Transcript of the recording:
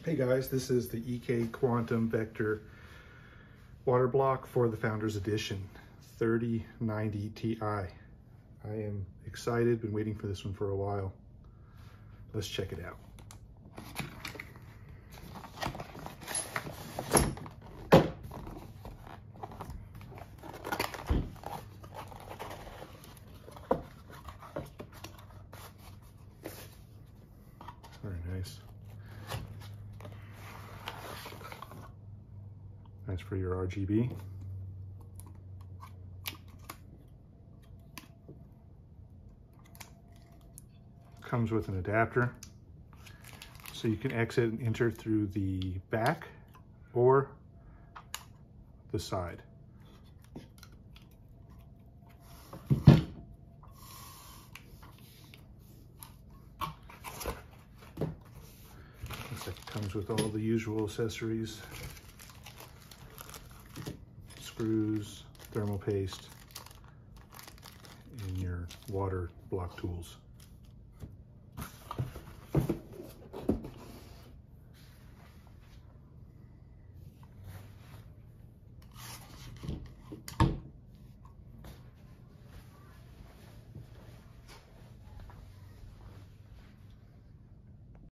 Hey guys, this is the EK Quantum Vector water block for the Founders Edition 3090 Ti. I am excited, been waiting for this one for a while. Let's check it out. Very nice. Nice for your RGB. Comes with an adapter, so you can exit and enter through the back or the side. Looks like it comes with all the usual accessories. Screws, thermal paste, and your water block tools.